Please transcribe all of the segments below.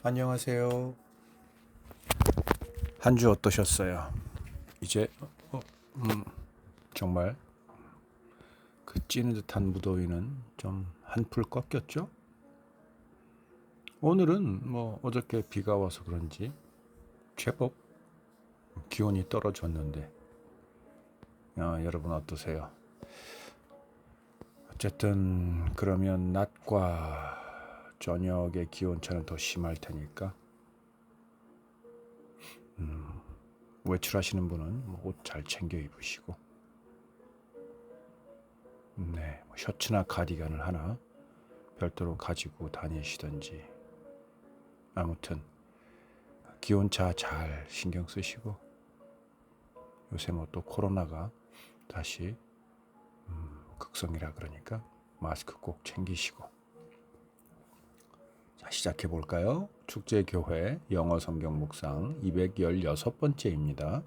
안녕하세요. 한 주 어떠셨어요? 이제 정말 그 찌는 듯한 무더위는 좀 한풀 꺾였죠? 오늘은 뭐 어저께 비가 와서 그런지 제법 기온이 떨어졌는데 여러분 어떠세요? 어쨌든 그러면 낮과 저녁의 기온차는 더 심할 테니까 외출하시는 분은 옷 잘 챙겨 입으시고 뭐 셔츠나 가디건을 하나 별도로 가지고 다니시든지 아무튼 기온차 잘 신경 쓰시고 요새 뭐 또 코로나가 다시 극성이라 그러니까 마스크 꼭 챙기시고 자 시작해 볼까요? 축제교회 영어 성경 묵상 216번째입니다.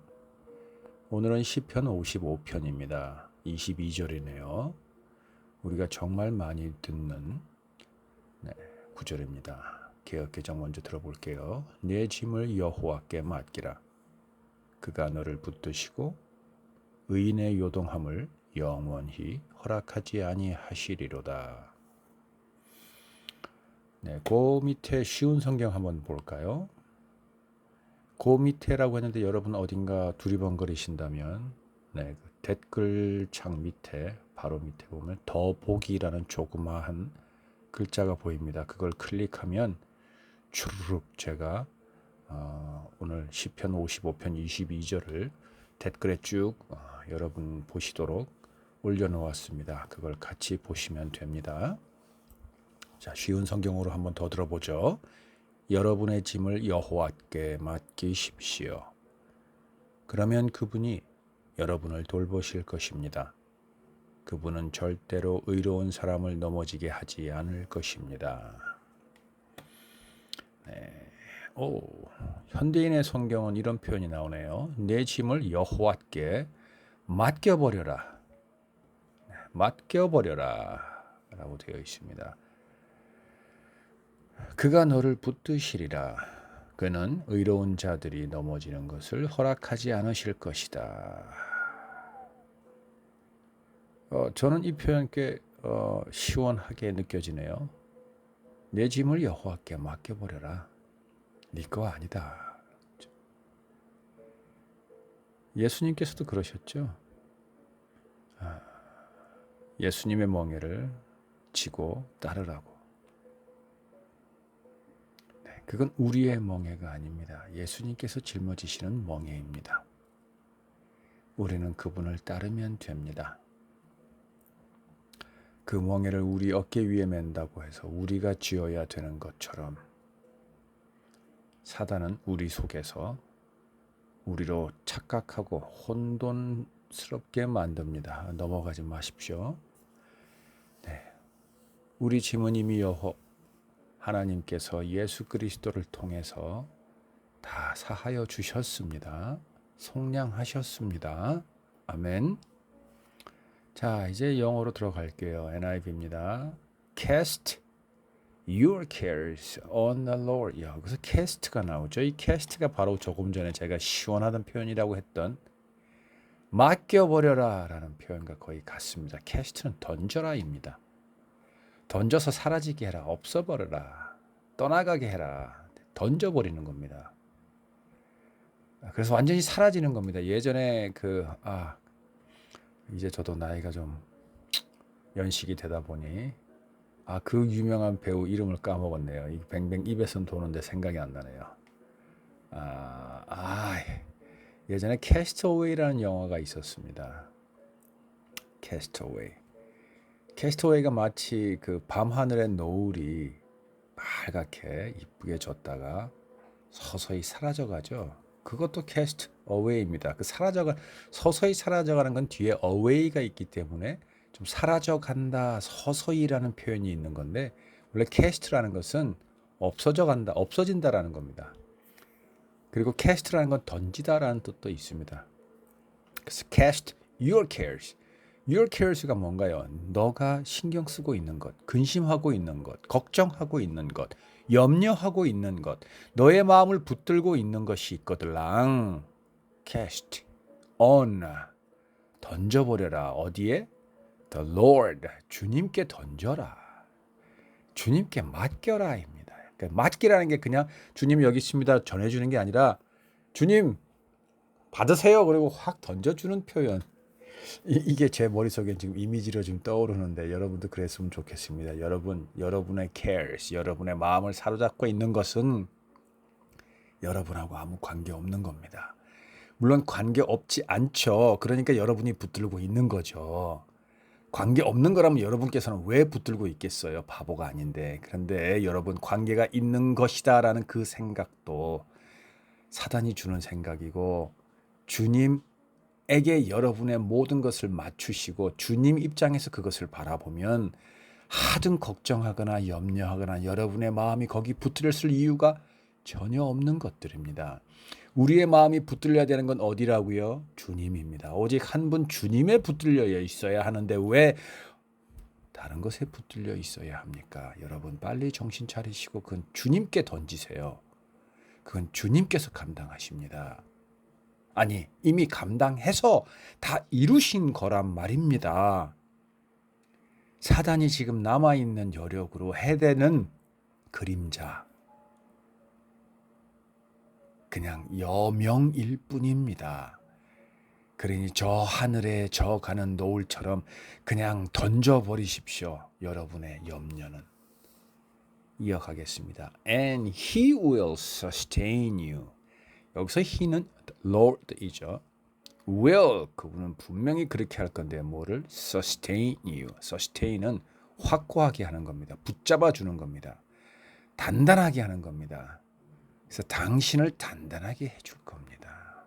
오늘은 시편 55편입니다. 22절이네요. 우리가 정말 많이 듣는 구절입니다. 개역개정 먼저 들어볼게요. 내 짐을 여호와께 맡기라. 그가 너를 붙드시고 의인의 요동함을 영원히 허락하지 아니하시리로다. 그 밑에 쉬운 성경 한번 볼까요? 그 밑에라고 했는데 여러분 어딘가 두리번거리신다면 그 댓글창 밑에 바로 밑에 보면 더보기라는 조그마한 글자가 보입니다. 그걸 클릭하면 주르륵 제가 오늘 시편 55편 22절을 댓글에 쭉 여러분 보시도록 올려놓았습니다. 그걸 같이 보시면 됩니다. 자, 쉬운 성경으로 한번 더 들어보죠. 여러분의 짐을 여호와께 맡기십시오. 그러면 그분이 여러분을 돌보실 것입니다. 그분은 절대로 의로운 사람을 넘어지게 하지 않을 것입니다. 현대인의 성경은 이런 표현이 나오네요. 내 짐을 여호와께 맡겨버려라. 맡겨버려라 라고 되어 있습니다. 그가 너를 붙드시리라. 그는 의로운 자들이 넘어지는 것을 허락하지 않으실 것이다. 저는 이 표현 꽤 시원하게 느껴지네요. 내 짐을 여호와께 맡겨버려라. 네 거 아니다. 예수님께서도 그러셨죠. 예수님의 멍에를 지고 따르라고. 그건 우리의 멍에가 아닙니다. 예수님께서 짊어지시는 멍에입니다. 우리는 그분을 따르면 됩니다. 그 멍에를 우리 어깨 위에 맨다고 해서 우리가 쥐어야 되는 것처럼 사단은 우리 속에서 우리로 착각하고 혼돈스럽게 만듭니다. 넘어가지 마십시오. 우리 짐은 이미 하나님께서 예수 그리스도를 통해서 다 사하여 주셨습니다. 속량하셨습니다. 아멘. 자, 이제 영어로 들어갈게요. NIV입니다. Cast your cares on the Lord. 여기서 cast가 나오죠. 이 cast가 바로 조금 전에 제가 시원하던 표현이라고 했던 맡겨버려라 라는 표현과 거의 같습니다. cast는 던져라입니다. 던져서 사라지게 해라. 없어버려라. 떠나가게 해라. 던져버리는 겁니다. 그래서 완전히 사라지는 겁니다. 예전에 이제 저도 나이가 좀 연식이 되다 보니 그 유명한 배우 이름을 까먹었네요. 이 뱅뱅 입에선 도는데 생각이 안 나네요. 예전에 캐스터웨이라는 영화가 있었습니다. 캐스터웨이가 마치 그 밤하늘의 노을이 빨갛게 이쁘게 졌다가 서서히 사라져가죠. 그것도 캐스트어웨이입니다. 서서히 사라져가는 건 뒤에 어웨이가 있기 때문에 좀 사라져간다, 서서히라는 표현이 있는 건데 원래 캐스트라는 것은 없어져간다, 없어진다라는 겁니다. 그리고 캐스트라는 건 던지다라는 뜻도 있습니다. 그래서 cast your cares. Your cares가 뭔가요? 너가 신경 쓰고 있는 것, 근심하고 있는 것, 걱정하고 있는 것, 염려하고 있는 것, 너의 마음을 붙들고 있는 것이 있거들랑. Cast on, 던져버려라. 어디에? The Lord, 주님께 던져라. 주님께 맡겨라입니다. 그러니까 맡기라는 게 그냥 주님 여기 있습니다 전해주는 게 아니라 주님 받으세요 그리고 확 던져주는 표현. 이게 제 머릿속에 지금 이미지로 지금 떠오르는데 여러분도 그랬으면 좋겠습니다. 여러분의 cares, 여러분의 마음을 사로잡고 있는 것은 여러분하고 아무 관계 없는 겁니다. 물론 관계 없지 않죠. 그러니까 여러분이 붙들고 있는 거죠. 관계 없는 거라면 여러분께서는 왜 붙들고 있겠어요? 바보가 아닌데. 그런데 여러분 관계가 있는 것이다라는 그 생각도 사단이 주는 생각이고 주님에게 여러분의 모든 것을 맞추시고 주님 입장에서 그것을 바라보면 하등 걱정하거나 염려하거나 여러분의 마음이 거기 붙들렸을 이유가 전혀 없는 것들입니다. 우리의 마음이 붙들려야 되는 건 어디라고요? 주님입니다. 오직 한 분 주님에 붙들려 있어야 하는데 왜 다른 것에 붙들려 있어야 합니까? 여러분 빨리 정신 차리시고 그건 주님께 던지세요. 그건 주님께서 감당하십니다. 아니 이미 감당해서 다 이루신 거란 말입니다. 사단이 지금 남아있는 여력으로 해대는 그림자, 그냥 여명일 뿐입니다. 그러니 저 하늘에 저 가는 노을처럼 그냥 던져버리십시오. 여러분의 염려는. 이어가겠습니다. And he will sustain you. 여기서 he는 Lord이죠. will, 그분은 분명히 그렇게 할 건데 뭐를? sustain you. sustain은 확고하게 하는 겁니다. 붙잡아 주는 겁니다. 단단하게 하는 겁니다. 그래서 당신을 단단하게 해줄 겁니다.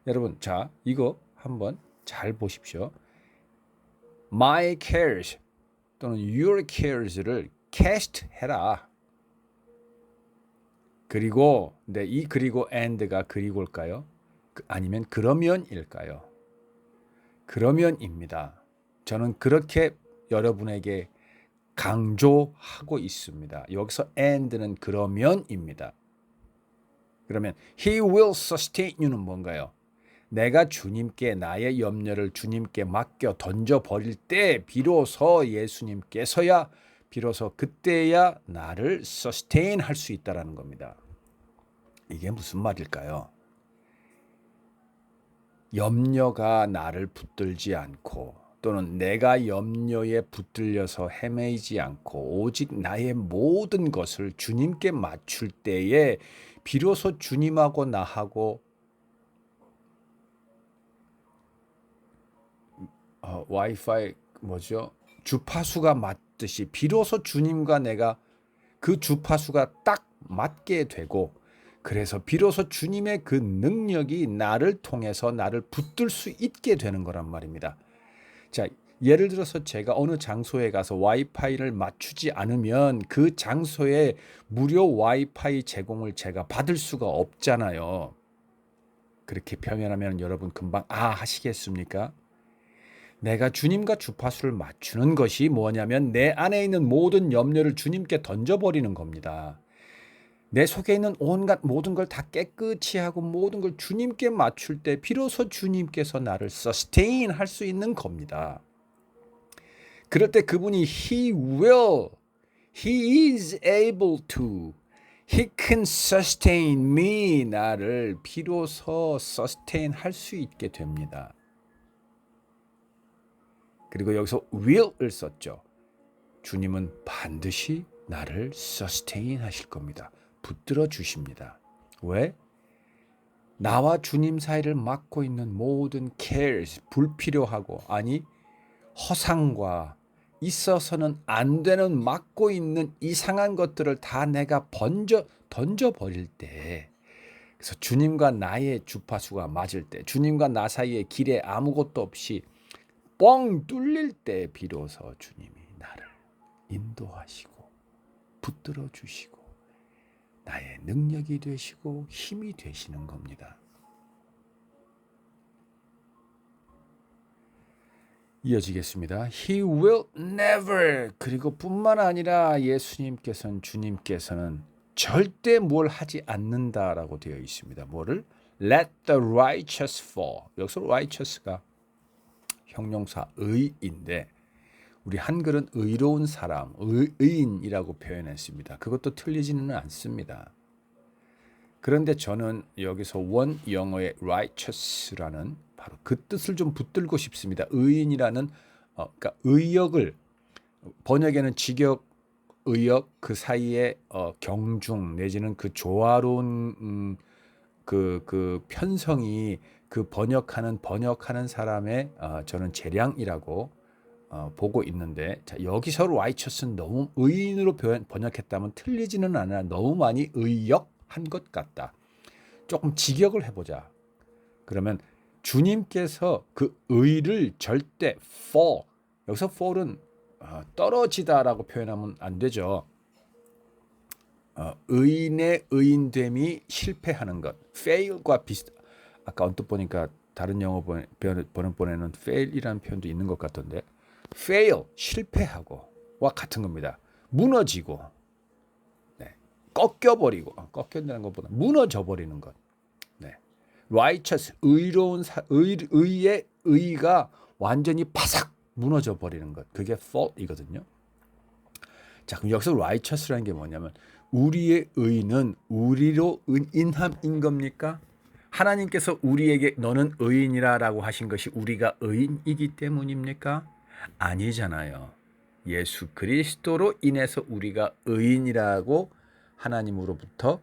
여러분, 자, 이거 한번 잘 보십시오. My cares 또는 your cares를 cast 해라. 그리고 이 그리고 and가 그리고일까요? 아니면 그러면일까요? 그러면입니다. 저는 그렇게 여러분에게 강조하고 있습니다. 여기서 and는 그러면입니다. 그러면 he will sustain you는 뭔가요? 내가 주님께 나의 염려를 주님께 맡겨 던져버릴 때 비로소 예수님께서야 비로소 그때야 나를 sustain 할 수 있다는 겁니다. 이게 무슨 말일까요? 염려가 나를 붙들지 않고 또는 내가 염려에 붙들려서 헤매이지 않고 오직 나의 모든 것을 주님께 맞출 때에 비로소 주님하고 나하고 와이파이 뭐죠? 주파수가 맞듯이 비로소 주님과 내가 그 주파수가 딱 맞게 되고 그래서 비로소 주님의 그 능력이 나를 통해서 나를 붙들 수 있게 되는 거란 말입니다. 자, 예를 들어서 제가 어느 장소에 가서 와이파이를 맞추지 않으면 그 장소에 무료 와이파이 제공을 제가 받을 수가 없잖아요. 그렇게 표현하면 여러분 금방 하시겠습니까? 내가 주님과 주파수를 맞추는 것이 뭐냐면 내 안에 있는 모든 염려를 주님께 던져버리는 겁니다. 내 속에 있는 온갖 모든 걸 다 깨끗이 하고 모든 걸 주님께 맞출 때 비로소 주님께서 나를 sustain 할 수 있는 겁니다. 그럴 때 그분이 he is able to, he can sustain me, 나를 비로소 sustain 할 수 있게 됩니다. 그리고 여기서 will을 썼죠. 주님은 반드시 나를 sustain 하실 겁니다. 붙들어 주십니다. 왜? 나와 주님 사이를 막고 있는 모든 cares, 불필요하고 아니 허상과 있어서는 안 되는 막고 있는 이상한 것들을 다 내가 던져버릴 때 그래서 주님과 나의 주파수가 맞을 때 주님과 나 사이에 길에 아무것도 없이 뻥 뚫릴 때 비로소 주님이 나를 인도하시고 붙들어 주시고 나의 능력이 되시고 힘이 되시는 겁니다. 이어지겠습니다. He will never. 그리고 뿐만 아니라 예수님께서는 주님께서는 절대 뭘 하지 않는다라고 되어 있습니다. 뭐를? Let the righteous fall. 여기서 righteous가 형용사 의인데 우리 한글은 의로운 사람, 의인이라고 표현했습니다. 그것도 틀리지는 않습니다. 그런데 저는 여기서 원 영어의 righteous라는 바로 그 뜻을 좀 붙들고 싶습니다. 의인이라는 그러니까 의역을 번역에는 직역, 의역 그 사이에 경중 내지는 그 조화로운 그 편성이 그 번역하는 사람의 저는 재량이라고 보고 있는데 자, 여기서 righteous는 너무 의인으로 번역했다면 틀리지는 않아 너무 많이 의역한 것 같다. 조금 직역을 해보자. 그러면 주님께서 그 의를 절대 fall 여기서 fall은 떨어지다라고 표현하면 안 되죠. 의인의 의인됨이 실패하는 것 fail과 비슷. 아까 언뜻 보니까 다른 영어 번역본에는 fail이라는 표현도 있는 것 같던데 fail 실패하고와 같은 겁니다. 무너지고 네. 꺾여버리고 꺾였다는 것보다 무너져 버리는 것. 네. righteous 의로운 의의 의가 완전히 바삭 무너져 버리는 것. 그게 fault이거든요. 자, 그럼 여기서 righteous라는 게 뭐냐면 우리의 의는 우리로 인함인 겁니까? 하나님께서 우리에게 너는 의인이라고 하신 것이 우리가 의인이기 때문입니까? 아니잖아요. 예수 그리스도로 인해서 우리가 의인이라고 하나님으로부터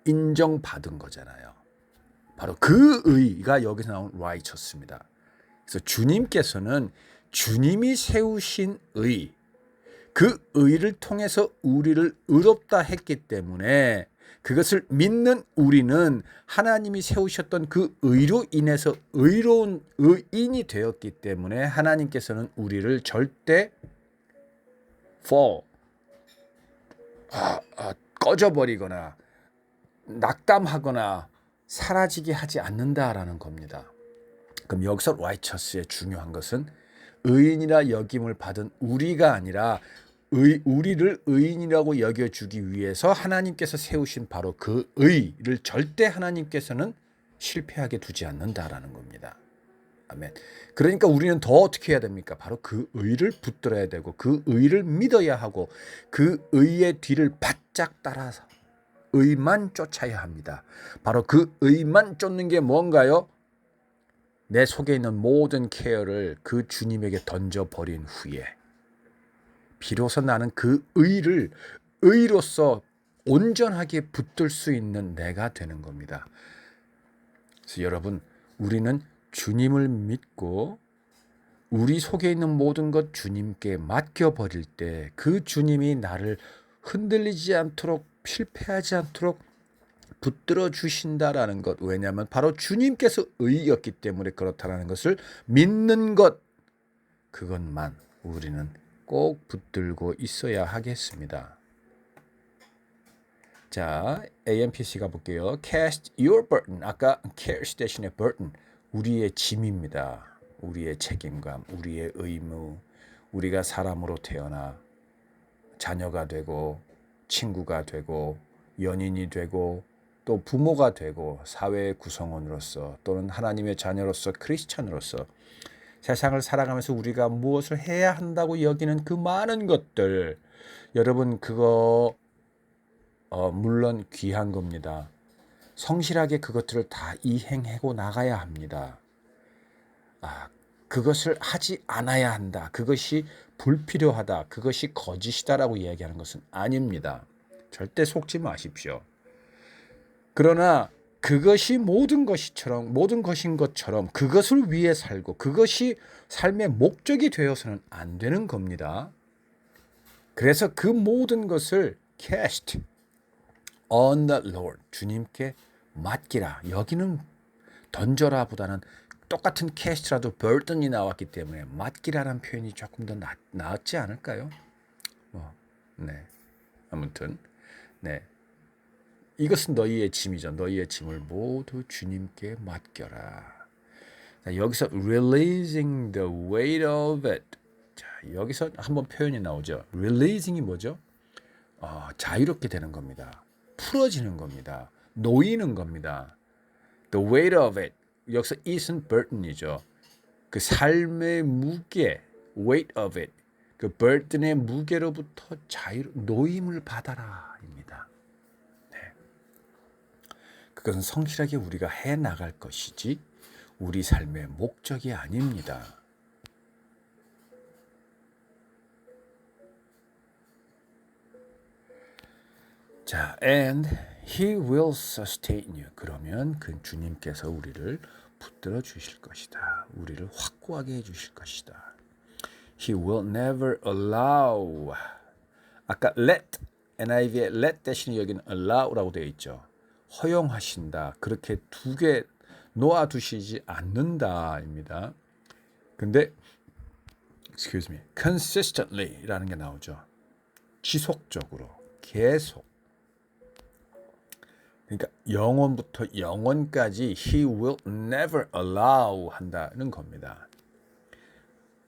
인정받은 거잖아요. 바로 그 의가 여기서 나온 righteous입니다. 그래서 주님께서는 주님이 세우신 의, 그 의를 통해서 우리를 의롭다 했기 때문에 그것을 믿는 우리는 하나님이 세우셨던 그 의로 인해서 의로운 의인이 되었기 때문에 하나님께서는 우리를 절대 fall, 꺼져버리거나 낙담하거나 사라지게 하지 않는다라는 겁니다. 그럼 여기서 righteous의 중요한 것은 의인이라 여김을 받은 우리가 아니라 우리를 의인이라고 여겨주기 위해서 하나님께서 세우신 바로 그 의를 절대 하나님께서는 실패하게 두지 않는다라는 겁니다. 아멘. 그러니까 우리는 더 어떻게 해야 됩니까? 바로 그 의를 붙들어야 되고 그 의를 믿어야 하고 그 의의 뒤를 바짝 따라서 의만 쫓아야 합니다. 바로 그 의만 쫓는 게 뭔가요? 내 속에 있는 모든 케어를 그 주님에게 던져버린 후에 비로소 나는 그 의를 의로서 온전하게 붙들 수 있는 내가 되는 겁니다. 그래서 여러분 우리는 주님을 믿고 우리 속에 있는 모든 것 주님께 맡겨버릴 때 그 주님이 나를 흔들리지 않도록 실패하지 않도록 붙들어 주신다라는 것. 왜냐하면 바로 주님께서 의였기 때문에 그렇다라는 것을 믿는 것. 그것만 우리는 꼭 붙들고 있어야 하겠습니다. 자, AMPC 가볼게요. Cast your burden. 아까 cares 대신에 burden. 우리의 짐입니다. 우리의 책임감, 우리의 의무. 우리가 사람으로 태어나 자녀가 되고 친구가 되고 연인이 되고 또 부모가 되고 사회의 구성원으로서 또는 하나님의 자녀로서 크리스찬으로서 세상을 살아가면서 우리가 무엇을 해야 한다고 여기는 그 많은 것들 여러분 그거 물론 귀한 겁니다. 성실하게 그것들을 다 이행하고 나가야 합니다. 그것을 하지 않아야 한다. 그것이 불필요하다. 그것이 거짓이다라고 이야기하는 것은 아닙니다. 절대 속지 마십시오. 그러나 그것이 모든 것인 것처럼 그것을 위해 살고 그것이 삶의 목적이 되어서는 안 되는 겁니다. 그래서 그 모든 것을 cast on the Lord, 주님께 맡기라. 여기는 던져라 보다는 똑같은 cast라도 burden이 나왔기 때문에 맡기라라는 표현이 조금 더 낫지 않을까요? 네. 아무튼 네. 이것은 너희의 짐이죠. 너희의 짐을 모두 주님께 맡겨라. 자, 여기서 releasing the weight of it. 자, 여기서 한번 표현이 나오죠. releasing이 뭐죠? 자유롭게 되는 겁니다. 풀어지는 겁니다. 놓이는 겁니다. The weight of it. 여기서 it은 burden이죠. 그 삶의 무게, weight of it. 그 burden의 무게로부터 노임을 받아라입니다. 네. 그것은 성실하게 우리가 해 나갈 것이지 우리 삶의 목적이 아닙니다. 자, and he will sustain you. 그러면 그 주님께서 우리를 붙들어 주실 것이다. 우리를 확고하게 해 주실 것이다. He will never allow. 아까 let, NIV의 let 대신에 여기는 allow라고 되어 있죠. 허용하신다. 그렇게 두 개 놓아두시지 않는다입니다. 근데 excuse me, consistently라는 게 나오죠. 지속적으로, 계속. 그러니까 영원부터 영원까지 he will never allow 한다는 겁니다.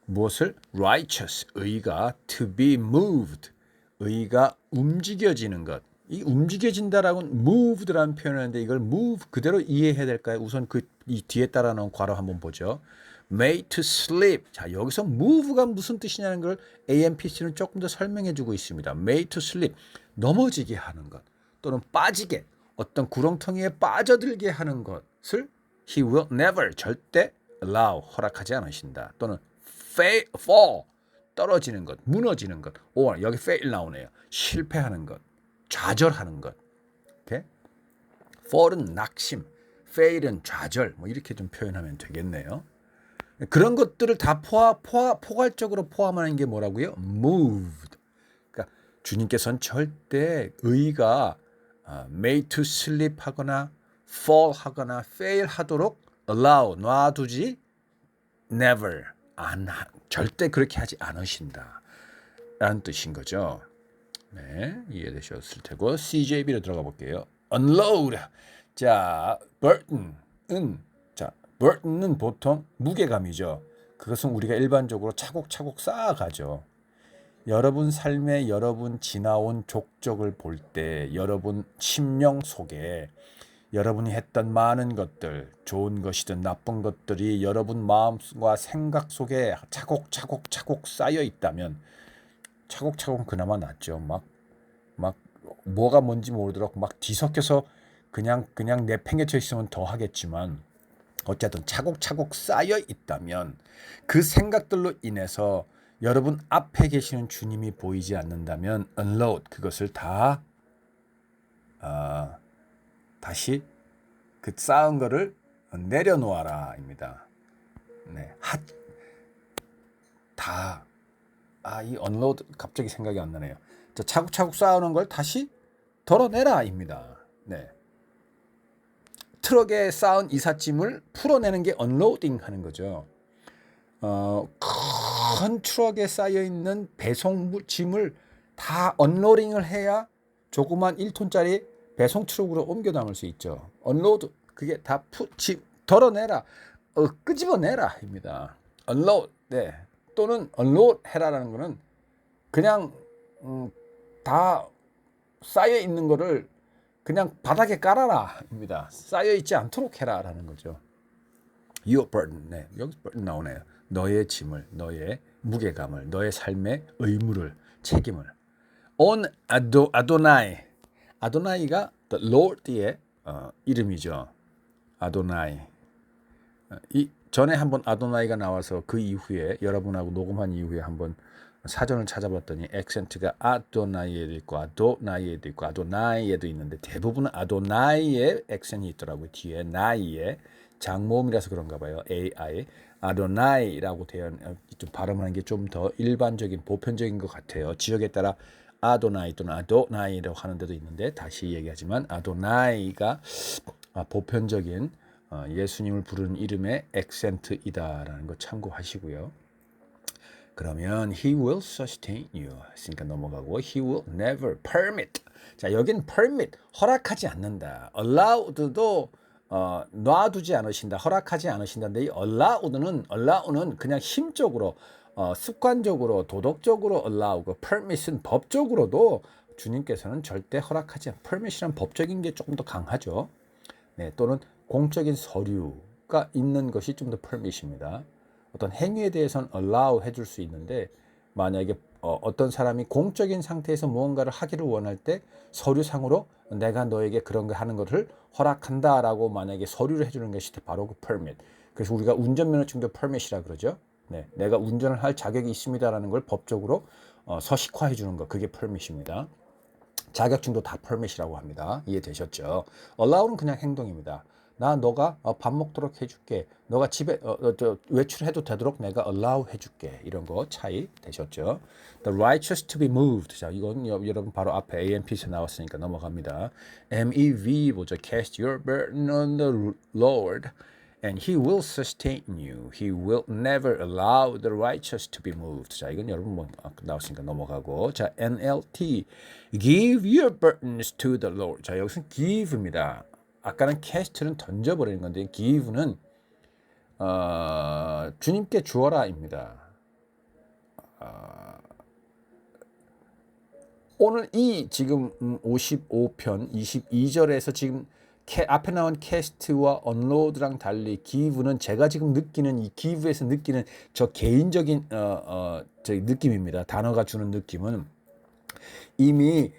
무엇을? righteous, 의가 to be moved, 의가 움직여지는 것. 이 움직여진다라고는 moved라는 표현을 하는데 이걸 move 그대로 이해해야 될까요? 우선 이 뒤에 따라 나온 괄호 한번 보죠. made to sleep. 자, 여기서 move가 무슨 뜻이냐는 걸 AMPC는 조금 더 설명해 주고 있습니다. made to sleep. 넘어지게 하는 것 또는 빠지게 어떤 구렁텅이에 빠져들게 하는 것을 he will never 절대 allow 허락하지 않으신다. 또는 fall 떨어지는 것, 무너지는 것. or 여기 fail 나오네요. 실패하는 것, 좌절하는 것. 오케이? fall은 낙심, fail은 좌절. 뭐 이렇게 좀 표현하면 되겠네요. 그런 것들을 다 포괄적으로 포함하는 게 뭐라고요? moved. 그러니까 주님께서는 절대 의가 made to sleep 하거나 fall 하거나 fail 하도록 allow 놔두지 never 절대 그렇게 하지 않으신다 라는 뜻인 거죠. 네, 이해되셨을 테고 CJB로 들어가 볼게요. unload. 자, burden은 보통 무게감이죠. 그것은 우리가 일반적으로 차곡차곡 쌓아가죠. 여러분 삶에 여러분 지나온 족적을 볼 때 여러분 심령 속에 여러분이 했던 많은 것들, 좋은 것이든 나쁜 것들이 여러분 마음과 생각 속에 차곡차곡 쌓여 있다면 차곡차곡 그나마 낫죠. 막 뭐가 뭔지 모르도록 막 뒤섞여서 그냥 내팽개쳐 있으면 더 하겠지만 어쨌든 차곡차곡 쌓여 있다면 그 생각들로 인해서 여러분 앞에 계시는 주님이 보이지 않는다면 unload 그것을 다 다시 그 쌓은 거를 내려놓아라입니다. 네, 이 unload 갑자기 생각이 안 나네요. 자, 차곡차곡 쌓아놓은 걸 다시 덜어내라입니다. 네, 트럭에 쌓은 이삿짐을 풀어내는 게 unloading 하는 거죠. 큰 트럭에 쌓여 있는 배송짐을 다 언로딩을 해야 조그만 1톤짜리 배송 트럭으로 옮겨 담을 수 있죠. 언로드 그게 다 덜어내라, 끄집어내라입니다. 언로드, 네, 또는 언로드 해라라는 거는 그냥 다 쌓여 있는 거를 그냥 바닥에 깔아라입니다. 쌓여 있지 않도록 해라라는 거죠. Your burden, 네, 여기 burden 나오네요. 너의 짐을, 너의 무게감을, 너의 삶의 의무를, 책임을. On 아도나이. 아도나이가 the Lord의 이름이죠. 아도나이. 이 전에 한번 아도나이가 나와서 그 이후에 여러분하고 녹음한 이후에 한번 사전을 찾아봤더니 액센트가 아도나이에도 있고 아도나이에도 있고 아도나이에도 있는데 대부분은 아도나이의 액센이 있더라고요. 뒤에 나이에 장모음이라서 그런가 봐요. AI 아도나이라고 되어 좀 발음하는 게 좀 더 일반적인 보편적인 것 같아요. 지역에 따라 아도나이 또는 아도나이라고 하는 데도 있는데 다시 얘기하지만 아도나이가 보편적인 예수님을 부르는 이름의 액센트이다라는 거 참고하시고요. 그러면 he will sustain you 했으니까 넘어가고 he will never permit. 자, 여긴 permit 허락하지 않는다. allowed도 놔두지 않으신다, 허락하지 않으신다는데 이 allow는 그냥 힘적으로 습관적으로 도덕적으로 allow고 permit은 법적으로도 주님께서는 절대 허락하지 않. permit이란 법적인 게 조금 더 강하죠. 네, 또는 공적인 서류가 있는 것이 좀 더 permit입니다. 어떤 행위에 대해서는 allow 해줄 수 있는데 만약에 어떤 사람이 공적인 상태에서 무언가를 하기를 원할 때 서류상으로 내가 너에게 그런 거 하는 것을 허락한다라고 만약에 서류를 해주는 것이 바로 그 permit. 그래서 우리가 운전면허증도 permit이라 그러죠. 네, 내가 운전을 할 자격이 있습니다라는 걸 법적으로 서식화해 주는 거, 그게 permit입니다. 자격증도 다 permit이라고 합니다. 이해되셨죠? allow는 그냥 행동입니다. 너가 밥 먹도록 해줄게. 너가 집에 외출해도 되도록 내가 allow 해줄게. 이런 거 차이 되셨죠? The righteous to be moved. 자, 이건 여러분 바로 앞에 AMP에서 나왔으니까 넘어갑니다. MEV 뭐죠? Cast your burden on the Lord. And he will sustain you. He will never allow the righteous to be moved. 자, 이건 여러분 뭐 나왔으니까 넘어가고. 자, NLT. Give your burdens to the Lord. 자, 여기서 give입니다. 아까는 cast는 던져버리는 건데 give는 주님께 주어라입니다. 오늘 이 지금 55편 22절에서 지금 앞에 나온 캐스트와 언로드랑 달리 기브는 제가 지금 느끼는 이 기브에서 느끼는 저 개인적인 저 느낌입니다. 단어가 주는 느낌은 이미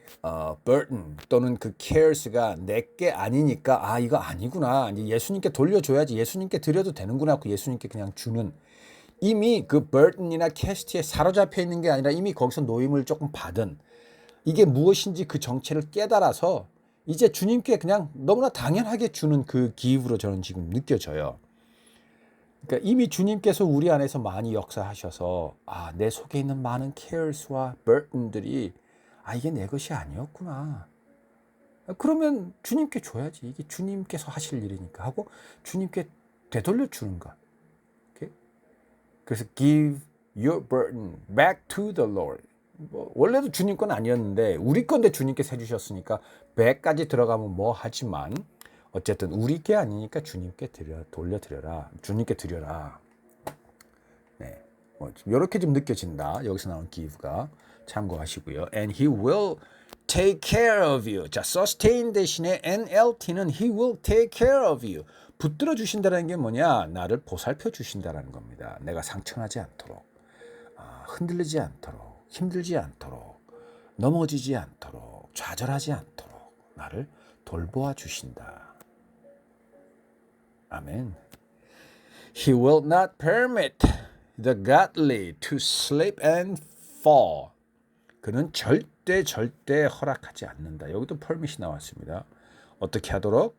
burden 또는 그 cares가 내게 아니니까 이거 아니구나. 이제 예수님께 돌려줘야지. 예수님께 드려도 되는구나 하고 예수님께 그냥 주는 이미 그 burden이나 캐스트에 사로잡혀 있는 게 아니라 이미 거기서 노임을 조금 받은 이게 무엇인지 그 정체를 깨달아서 이제 주님께 그냥 너무나 당연하게 주는 그 기브로 저는 지금 느껴져요. 그러니까 이미 주님께서 우리 안에서 많이 역사하셔서 내 속에 있는 많은 cares와 burden들이 이게 내 것이 아니었구나. 그러면 주님께 줘야지. 이게 주님께서 하실 일이니까 하고 주님께 되돌려 주는 것. 오케이? 그래서 give your burden back to the Lord. 뭐 원래도 주님 건 아니었는데 우리 건데 주님께서 해주셨으니까 배까지 들어가면 뭐 하지만 어쨌든 우리 게 아니니까 주님께 돌려드려라. 주님께 드려라. 네, 뭐 이렇게 좀 느껴진다. 여기서 나온 give가 참고하시고요. And he will take care of you. 자, sustain 대신에 NLT는 he will take care of you. 붙들어 주신다는 게 뭐냐? 나를 보살펴 주신다라는 겁니다. 내가 상처나지 않도록, 흔들리지 않도록. 힘들지 않도록, 넘어지지 않도록, 좌절하지 않도록 나를 돌보아 주신다. 아멘. He will not permit the godly to slip and fall. 그는 절대 허락하지 않는다. 여기도 permit이 나왔습니다. 어떻게 하도록?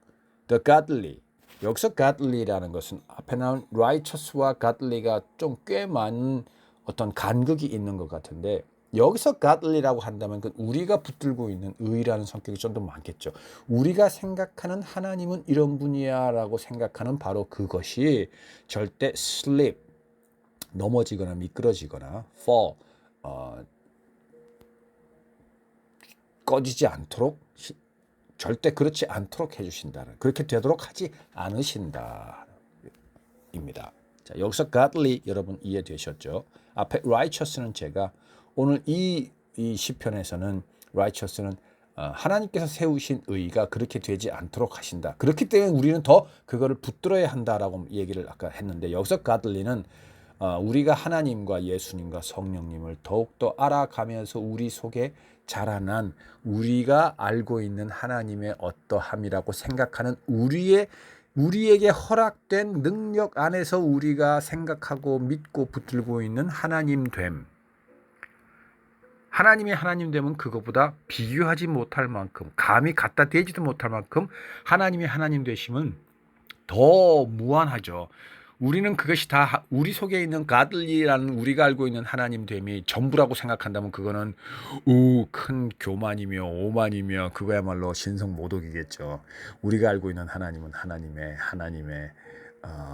The godly. 여기서 godly라는 것은 앞에 나온 righteous와 godly가 좀 꽤 많은 어떤 간극이 있는 것 같은데 여기서 godly라고 한다면 그 우리가 붙들고 있는 의라는 성격이 좀 더 많겠죠. 우리가 생각하는 하나님은 이런 분이야라고 생각하는 바로 그것이 절대 slip 넘어지거나 미끄러지거나 fall 꺼지지 않도록 절대 그렇지 않도록 해주신다는 그렇게 되도록 하지 않으신다 입니다. 자, 여기서 godly 여러분 이해되셨죠? 앞에 righteous는 제가 오늘 이 시편에서는 righteous는 하나님께서 세우신 의가 그렇게 되지 않도록 하신다. 그렇기 때문에 우리는 더 그거를 붙들어야 한다라고 얘기를 아까 했는데 여기서 godly는 우리가 하나님과 예수님과 성령님을 더욱더 알아가면서 우리 속에 자라난 우리가 알고 있는 하나님의 어떠함이라고 생각하는 우리에게 허락된 능력 안에서 우리가 생각하고 믿고 붙들고 있는 하나님됨. 하나님이 하나님됨은 그것보다 비교하지 못할 만큼 감히 갖다 대지도 못할 만큼 하나님이 하나님 되심은 더 무한하죠. 우리는 그것이 다 우리 속에 있는 가들리라는 우리가 알고 있는 하나님됨이 전부라고 생각한다면 그거는 큰 교만이며 오만이며 그거야말로 신성모독이겠죠. 우리가 알고 있는 하나님은 하나님의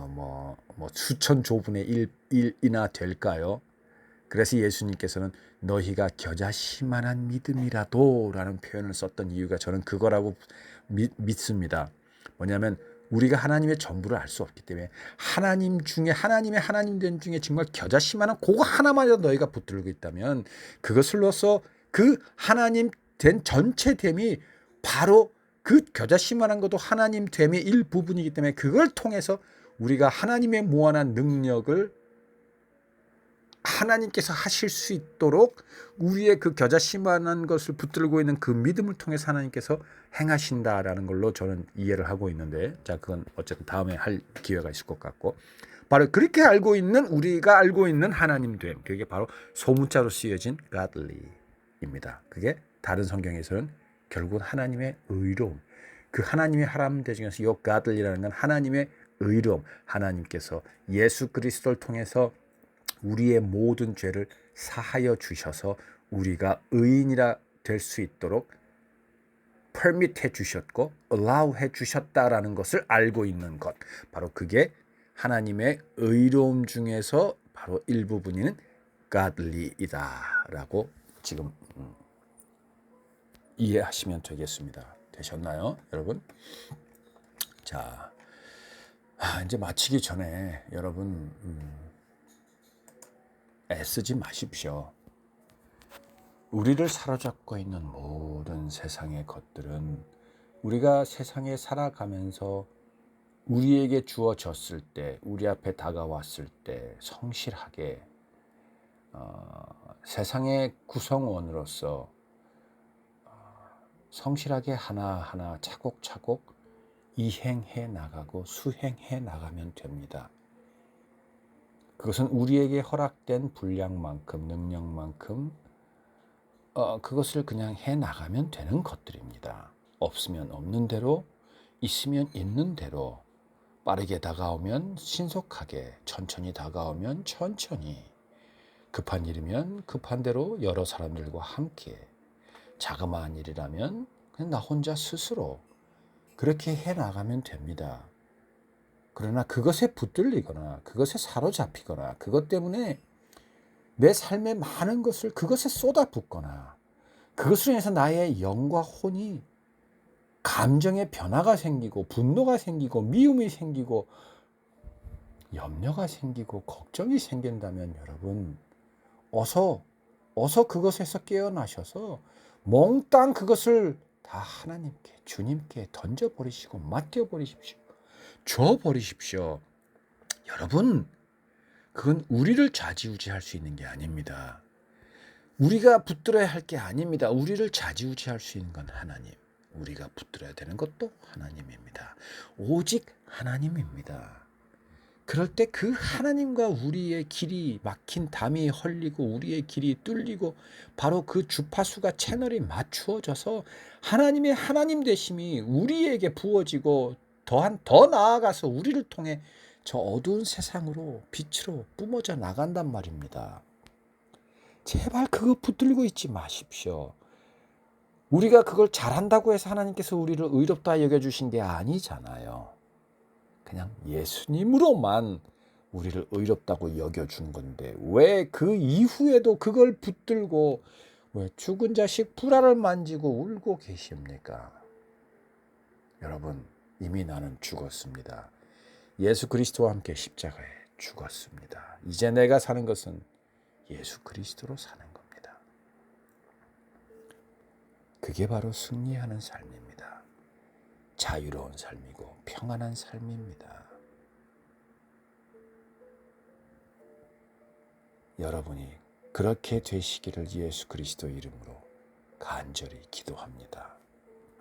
뭐 수천 조분의 1이나 될까요? 그래서 예수님께서는 너희가 겨자씨만한 믿음이라도 라는 표현을 썼던 이유가 저는 그거라고 믿습니다. 뭐냐면 우리가 하나님의 전부를 알 수 없기 때문에 하나님 중에 하나님의 하나님 된 중에 정말 겨자씨만한 그거 하나만이라도 너희가 붙들고 있다면 그것을로서 그 하나님 된 전체됨이 바로 그 겨자씨만한 것도 하나님 됨의 일부분이기 때문에 그걸 통해서 우리가 하나님의 무한한 능력을 하나님께서 하실 수 있도록 우리의 그 겨자씨만한 것을 붙들고 있는 그 믿음을 통해서 하나님께서 행하신다라는 걸로 저는 이해를 하고 있는데, 자, 그건 어쨌든 다음에 할 기회가 있을 것 같고, 바로 그렇게 알고 있는 우리가 알고 있는 하나님 됨, 그게 바로 소문자로 쓰여진 godly입니다. 그게 다른 성경에서는 결국은 하나님의 의로움, 그 하나님의 하나님들 중에서 이 godly라는 건 하나님의 의로움, 하나님께서 예수 그리스도를 통해서 우리의 모든 죄를 사하여 주셔서 우리가 의인이라 될 수 있도록 permit 해 주셨고 allow 해 주셨다라는 것을 알고 있는 것, 바로 그게 하나님의 의로움 중에서 바로 일부분인 godly이다라고 지금 이해하시면 되겠습니다. 되셨나요, 여러분? 자, 이제 마치기 전에 여러분 애쓰지 마십시오. 우리를 사로잡고 있는 모든 세상의 것들은 우리가 세상에 살아가면서 우리에게 주어졌을 때, 우리 앞에 다가왔을 때 성실하게 세상의 구성원으로서 성실하게 하나하나 차곡차곡 이행해 나가고 수행해 나가면 됩니다. 그것은 우리에게 허락된 분량만큼, 능력만큼 그것을 그냥 해 나가면 되는 것들입니다. 없으면 없는 대로, 있으면 있는 대로, 빠르게 다가오면 신속하게, 천천히 다가오면 천천히, 급한 일이면 급한 대로 여러 사람들과 함께, 자그마한 일이라면 그냥 나 혼자 스스로 그렇게 해 나가면 됩니다. 그러나 그것에 붙들리거나 그것에 사로잡히거나 그것 때문에 내 삶의 많은 것을 그것에 쏟아붓거나 그것으로 인해서 나의 영과 혼이 감정의 변화가 생기고 분노가 생기고 미움이 생기고 염려가 생기고 걱정이 생긴다면 여러분 어서 그것에서 깨어나셔서 몽땅 그것을 다 하나님께, 주님께 던져버리시고 맡겨버리십시오. 줘버리십시오. 여러분, 그건 우리를 좌지우지할 수 있는 게 아닙니다. 우리가 붙들어야 할 게 아닙니다. 우리를 좌지우지할 수 있는 건 하나님. 우리가 붙들어야 되는 것도 하나님입니다. 오직 하나님입니다. 그럴 때 그 하나님과 우리의 길이 막힌 담이 헐리고 우리의 길이 뚫리고 바로 그 주파수가 채널이 맞추어져서 하나님의 하나님 되심이 우리에게 부어지고 더 나아가서 우리를 통해 저 어두운 세상으로 빛으로 뿜어져 나간단 말입니다. 제발 그거 붙들고 있지 마십시오. 우리가 그걸 잘한다고 해서 하나님께서 우리를 의롭다 여겨주신 게 아니잖아요. 그냥 예수님으로만 우리를 의롭다고 여겨준 건데 왜 그 이후에도 그걸 붙들고 왜 죽은 자식 불알을 만지고 울고 계십니까? 여러분, 이미 나는 죽었습니다. 예수 그리스도와 함께 십자가에 죽었습니다. 이제 내가 사는 것은 예수 그리스도로 사는 겁니다. 그게 바로 승리하는 삶입니다. 자유로운 삶이고 평안한 삶입니다. 여러분이 그렇게 되시기를 예수 그리스도 이름으로 간절히 기도합니다.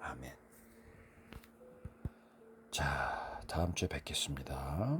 아멘. 자, 다음 주에 뵙겠습니다.